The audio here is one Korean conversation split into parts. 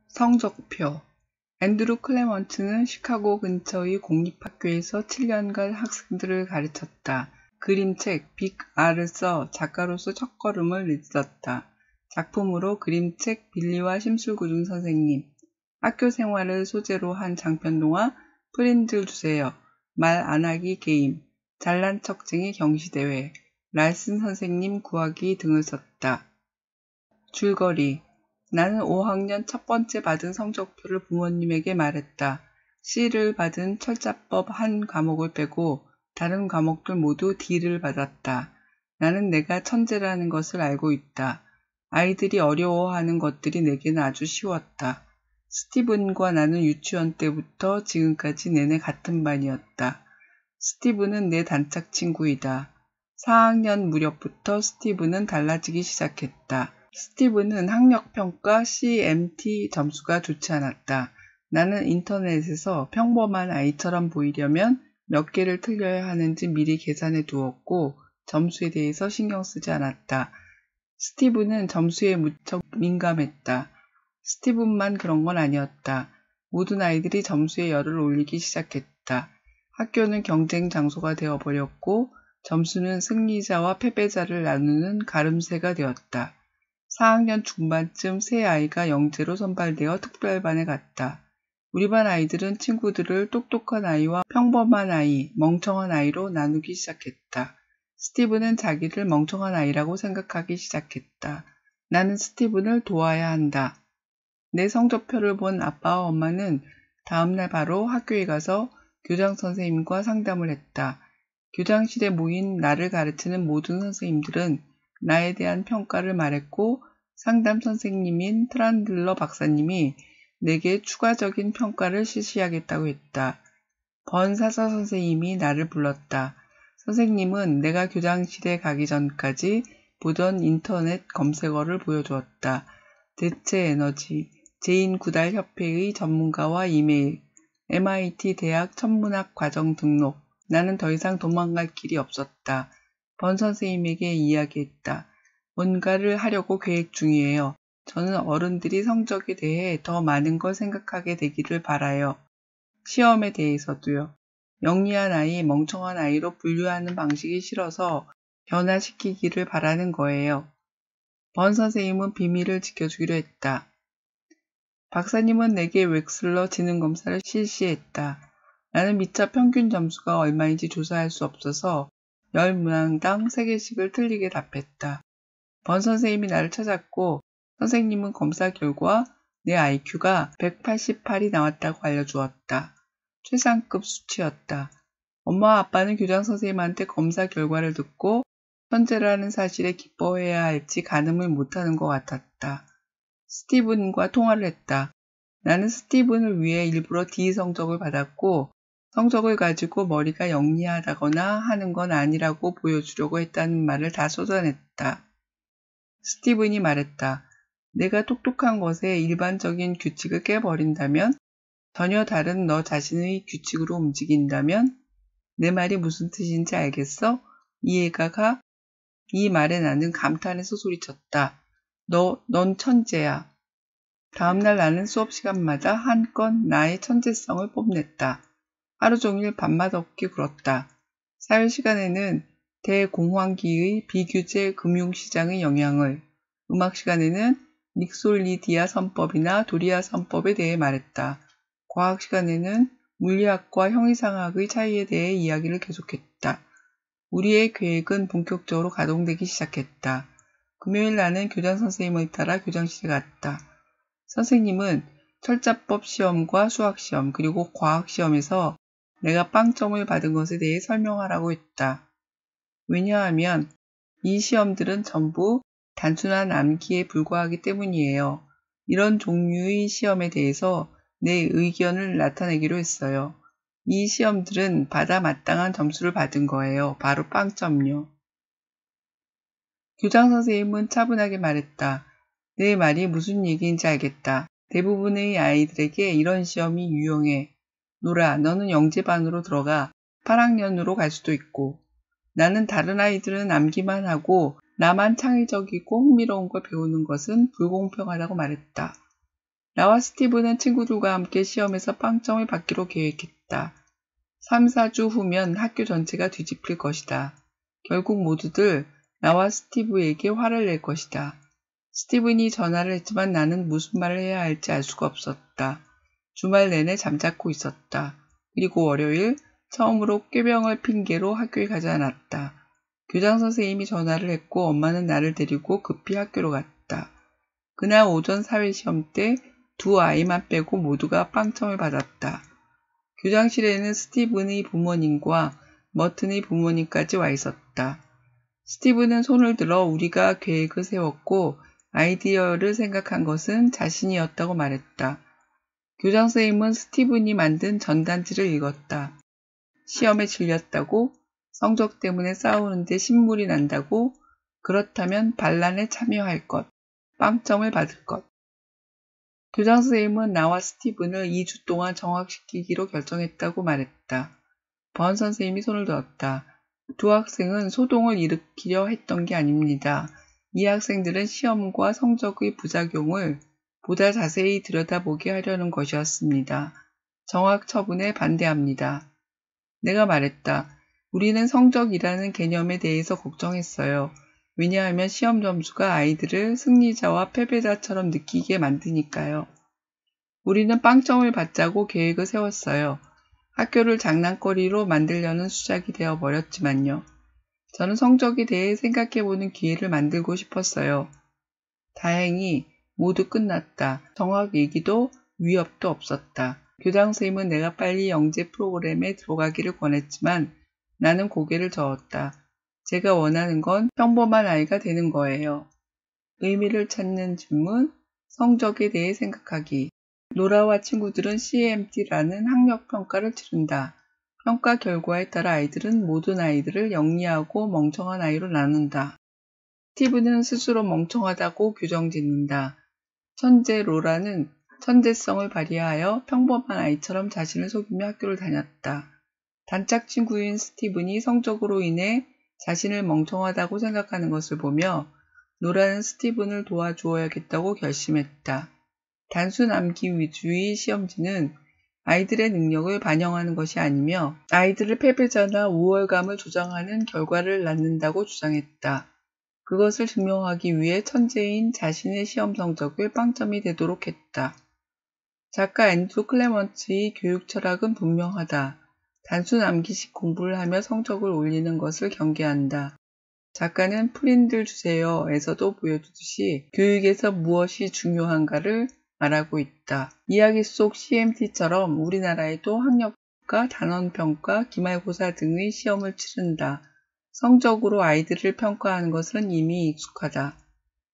성적표. 앤드루 클레먼트는 시카고 근처의 공립학교에서 7년간 학생들을 가르쳤다. 그림책 빅 R을 써 작가로서 첫걸음을 내딛었다. 작품으로 그림책 빌리와 심술궂은 선생님, 학교 생활을 소재로 한 장편동화 프린들 주세요, 말 안하기 게임, 잘난 척쟁이 경시대회, 랄슨 선생님 구하기 등을 썼다. 줄거리. 나는 5학년 첫 번째 받은 성적표를 부모님에게 말했다. C를 받은 철자법 한 과목을 빼고 다른 과목들 모두 D를 받았다. 나는 내가 천재라는 것을 알고 있다. 아이들이 어려워하는 것들이 내게는 아주 쉬웠다. 스티븐과 나는 유치원 때부터 지금까지 내내 같은 반이었다. 스티븐은 내 단짝 친구이다. 4학년 무렵부터 스티븐은 달라지기 시작했다. 스티븐은 학력평가 CMT 점수가 좋지 않았다. 나는 인터넷에서 평범한 아이처럼 보이려면 몇 개를 틀려야 하는지 미리 계산해 두었고 점수에 대해서 신경 쓰지 않았다. 스티븐은 점수에 무척 민감했다. 스티븐만 그런 건 아니었다. 모든 아이들이 점수에 열을 올리기 시작했다. 학교는 경쟁 장소가 되어버렸고 점수는 승리자와 패배자를 나누는 가름새가 되었다. 4학년 중반쯤 세 아이가 영재로 선발되어 특별반에 갔다. 우리 반 아이들은 친구들을 똑똑한 아이와 평범한 아이, 멍청한 아이로 나누기 시작했다. 스티븐은 자기를 멍청한 아이라고 생각하기 시작했다. 나는 스티븐을 도와야 한다. 내 성적표를 본 아빠와 엄마는 다음날 바로 학교에 가서 교장 선생님과 상담을 했다. 교장실에 모인 나를 가르치는 모든 선생님들은 나에 대한 평가를 말했고 상담 선생님인 트란들러 박사님이 내게 추가적인 평가를 실시하겠다고 했다. 번사서 선생님이 나를 불렀다. 선생님은 내가 교장실에 가기 전까지 보던 인터넷 검색어를 보여주었다. 대체 에너지, 제인구달협회의 전문가와 이메일, MIT 대학 천문학 과정 등록. 나는 더 이상 도망갈 길이 없었다. 번 선생님에게 이야기했다. 뭔가를 하려고 계획 중이에요. 저는 어른들이 성적에 대해 더 많은 걸 생각하게 되기를 바라요. 시험에 대해서도요. 영리한 아이, 멍청한 아이로 분류하는 방식이 싫어서 변화시키기를 바라는 거예요. 번 선생님은 비밀을 지켜주기로 했다. 박사님은 내게 웩슬러 지능검사를 실시했다. 나는 미처 평균 점수가 얼마인지 조사할 수 없어서 10문항당 3개씩을 틀리게 답했다. 번 선생님이 나를 찾았고 선생님은 검사 결과 내 IQ가 188이 나왔다고 알려주었다. 최상급 수치였다. 엄마와 아빠는 교장 선생님한테 검사 결과를 듣고 천재라는 사실에 기뻐해야 할지 가늠을 못하는 것 같았다. 스티븐과 통화를 했다. 나는 스티븐을 위해 일부러 D 성적을 받았고 성적을 가지고 머리가 영리하다거나 하는 건 아니라고 보여주려고 했다는 말을 다 쏟아냈다. 스티븐이 말했다. 내가 똑똑한 것에 일반적인 규칙을 깨버린다면, 전혀 다른 너 자신의 규칙으로 움직인다면, 내 말이 무슨 뜻인지 알겠어? 이해가 가? 이 말에 나는 감탄해서 소리쳤다. 넌 천재야. 다음날 나는 수업 시간마다 한 건 나의 천재성을 뽐냈다. 하루 종일 밤맛 없게 굴었다. 사회 시간에는 대공황기의 비규제 금융시장의 영향을, 음악 시간에는 믹솔리디아 선법이나 도리아 선법에 대해 말했다. 과학 시간에는 물리학과 형이상학의 차이에 대해 이야기를 계속했다. 우리의 계획은 본격적으로 가동되기 시작했다. 금요일 나는 교장 선생님을 따라 교장실에 갔다. 선생님은 철자법 시험과 수학 시험 그리고 과학 시험에서 내가 빵점을 받은 것에 대해 설명하라고 했다. 왜냐하면 이 시험들은 전부 단순한 암기에 불과하기 때문이에요. 이런 종류의 시험에 대해서 내 의견을 나타내기로 했어요. 이 시험들은 받아 마땅한 점수를 받은 거예요. 바로 빵점요. 교장 선생님은 차분하게 말했다. 내 말이 무슨 얘기인지 알겠다. 대부분의 아이들에게 이런 시험이 유용해. 노라, 너는 영재반으로 들어가 8학년으로 갈 수도 있고. 나는 다른 아이들은 암기만 하고 나만 창의적이고 흥미로운 걸 배우는 것은 불공평하다고 말했다. 나와 스티브는 친구들과 함께 시험에서 빵점을 받기로 계획했다. 3, 4주 후면 학교 전체가 뒤집힐 것이다. 결국 모두들 나와 스티브에게 화를 낼 것이다. 스티븐이 전화를 했지만 나는 무슨 말을 해야 할지 알 수가 없었다. 주말 내내 잠자코 있었다. 그리고 월요일 처음으로 꾀병을 핑계로 학교에 가지 않았다. 교장 선생님이 전화를 했고 엄마는 나를 데리고 급히 학교로 갔다. 그날 오전 사회시험 때 두 아이만 빼고 모두가 빵점을 받았다. 교장실에는 스티븐의 부모님과 머튼의 부모님까지 와 있었다. 스티븐은 손을 들어 우리가 계획을 세웠고 아이디어를 생각한 것은 자신이었다고 말했다. 교장 선생님은 스티븐이 만든 전단지를 읽었다. 시험에 질렸다고, 성적 때문에 싸우는데 신물이 난다고, 그렇다면 반란에 참여할 것, 빵점을 받을 것. 교장 선생님은 나와 스티븐을 2주 동안 정학시키기로 결정했다고 말했다. 번 선생님이 손을 들었다. 두 학생은 소동을 일으키려 했던 게 아닙니다. 이 학생들은 시험과 성적의 부작용을 보다 자세히 들여다보게 하려는 것이었습니다. 정학 처분에 반대합니다. 내가 말했다. 우리는 성적이라는 개념에 대해서 걱정했어요. 왜냐하면 시험 점수가 아이들을 승리자와 패배자처럼 느끼게 만드니까요. 우리는 빵점을 받자고 계획을 세웠어요. 학교를 장난거리로 만들려는 수작이 되어버렸지만요. 저는 성적에 대해 생각해보는 기회를 만들고 싶었어요. 다행히 모두 끝났다. 정학 얘기도 위협도 없었다. 교장 선생님은 내가 빨리 영재 프로그램에 들어가기를 권했지만 나는 고개를 저었다. 제가 원하는 건 평범한 아이가 되는 거예요. 의미를 찾는 질문, 성적에 대해 생각하기. 노라와 친구들은 CMT라는 학력평가를 치른다. 평가 결과에 따라 아이들은 모든 아이들을 영리하고 멍청한 아이로 나눈다. 스티브는 스스로 멍청하다고 규정짓는다. 천재 로라는 천재성을 발휘하여 평범한 아이처럼 자신을 속이며 학교를 다녔다. 단짝 친구인 스티븐이 성적으로 인해 자신을 멍청하다고 생각하는 것을 보며 노라는 스티븐을 도와주어야겠다고 결심했다. 단순 암기 위주의 시험지는 아이들의 능력을 반영하는 것이 아니며 아이들을 패배자나 우월감을 조장하는 결과를 낳는다고 주장했다. 그것을 증명하기 위해 천재인 자신의 시험 성적을 빵점이 되도록 했다. 작가 앤드루 클레먼트의 교육 철학은 분명하다. 단순 암기식 공부를 하며 성적을 올리는 것을 경계한다. 작가는 프린들 주세요에서도 보여주듯이 교육에서 무엇이 중요한가를 말하고 있다. 이야기 속 CMT처럼 우리나라에도 학력평가, 단원평가, 기말고사 등의 시험을 치른다. 성적으로 아이들을 평가하는 것은 이미 익숙하다.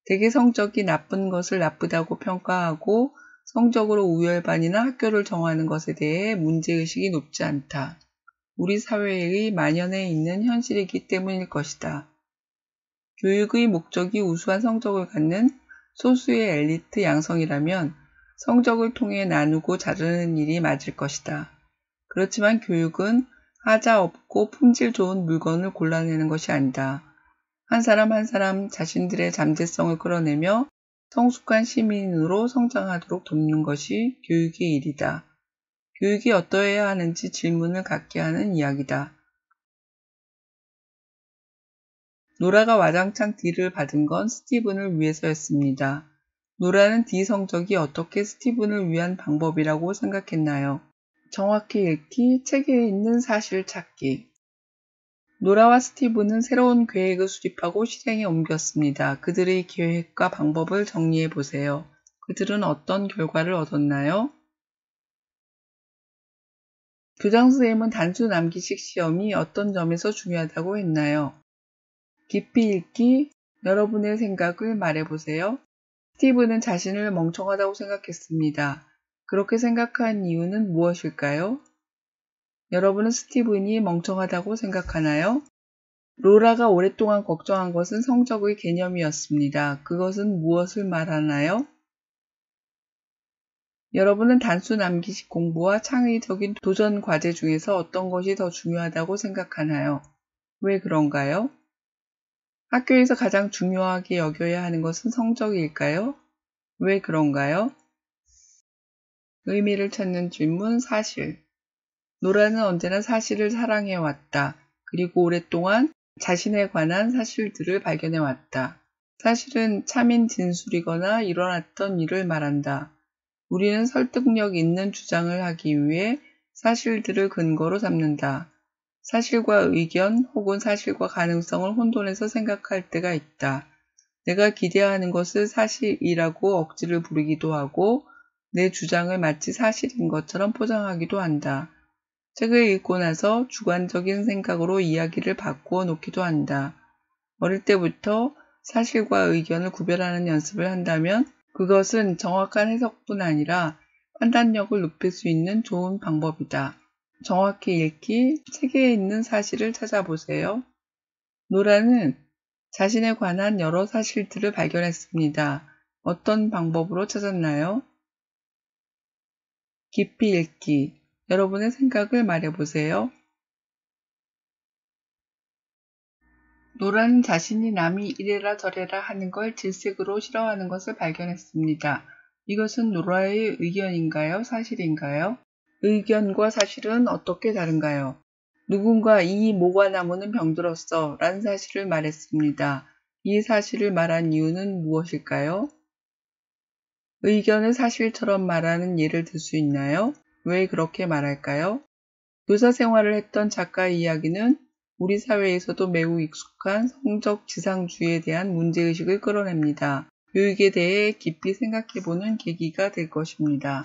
대개 성적이 나쁜 것을 나쁘다고 평가하고 성적으로 우열반이나 학교를 정하는 것에 대해 문제의식이 높지 않다. 우리 사회의 만연해 있는 현실이기 때문일 것이다. 교육의 목적이 우수한 성적을 갖는 소수의 엘리트 양성이라면 성적을 통해 나누고 자르는 일이 맞을 것이다. 그렇지만 교육은 하자 없고 품질 좋은 물건을 골라내는 것이 아니다. 한 사람 한 사람 자신들의 잠재성을 끌어내며 성숙한 시민으로 성장하도록 돕는 것이 교육의 일이다. 교육이 어떠해야 하는지 질문을 갖게 하는 이야기다. 노라가 와장창 D를 받은 건 스티븐을 위해서였습니다. 노라는 D 성적이 어떻게 스티븐을 위한 방법이라고 생각했나요? 정확히 읽기, 책에 있는 사실 찾기. 노라와 스티븐은 새로운 계획을 수립하고 실행에 옮겼습니다. 그들의 계획과 방법을 정리해 보세요. 그들은 어떤 결과를 얻었나요? 교장 선생님은 단순 암기식 시험이 어떤 점에서 중요하다고 했나요? 깊이 읽기, 여러분의 생각을 말해보세요. 스티브는 자신을 멍청하다고 생각했습니다. 그렇게 생각한 이유는 무엇일까요? 여러분은 스티븐이 멍청하다고 생각하나요? 로라가 오랫동안 걱정한 것은 성적의 개념이었습니다. 그것은 무엇을 말하나요? 여러분은 단순 암기식 공부와 창의적인 도전 과제 중에서 어떤 것이 더 중요하다고 생각하나요? 왜 그런가요? 학교에서 가장 중요하게 여겨야 하는 것은 성적일까요? 왜 그런가요? 의미를 찾는 질문 사실. 노라는 언제나 사실을 사랑해왔다. 그리고 오랫동안 자신에 관한 사실들을 발견해왔다. 사실은 참인 진술이거나 일어났던 일을 말한다. 우리는 설득력 있는 주장을 하기 위해 사실들을 근거로 삼는다. 사실과 의견 혹은 사실과 가능성을 혼돈해서 생각할 때가 있다. 내가 기대하는 것을 사실이라고 억지를 부리기도 하고 내 주장을 마치 사실인 것처럼 포장하기도 한다. 책을 읽고 나서 주관적인 생각으로 이야기를 바꾸어 놓기도 한다. 어릴 때부터 사실과 의견을 구별하는 연습을 한다면 그것은 정확한 해석뿐 아니라 판단력을 높일 수 있는 좋은 방법이다. 정확히 읽기, 책에 있는 사실을 찾아보세요. 노라는 자신에 관한 여러 사실들을 발견했습니다. 어떤 방법으로 찾았나요? 깊이 읽기. 여러분의 생각을 말해보세요. 노라는 자신이 남이 이래라 저래라 하는 걸 질색으로 싫어하는 것을 발견했습니다. 이것은 노라의 의견인가요? 사실인가요? 의견과 사실은 어떻게 다른가요? 누군가 이 모과나무는 병들었어 라는 사실을 말했습니다. 이 사실을 말한 이유는 무엇일까요? 의견을 사실처럼 말하는 예를 들 수 있나요? 왜 그렇게 말할까요? 교사 생활을 했던 작가의 이야기는 우리 사회에서도 매우 익숙한 성적 지상주의에 대한 문제의식을 끌어냅니다. 교육에 대해 깊이 생각해보는 계기가 될 것입니다.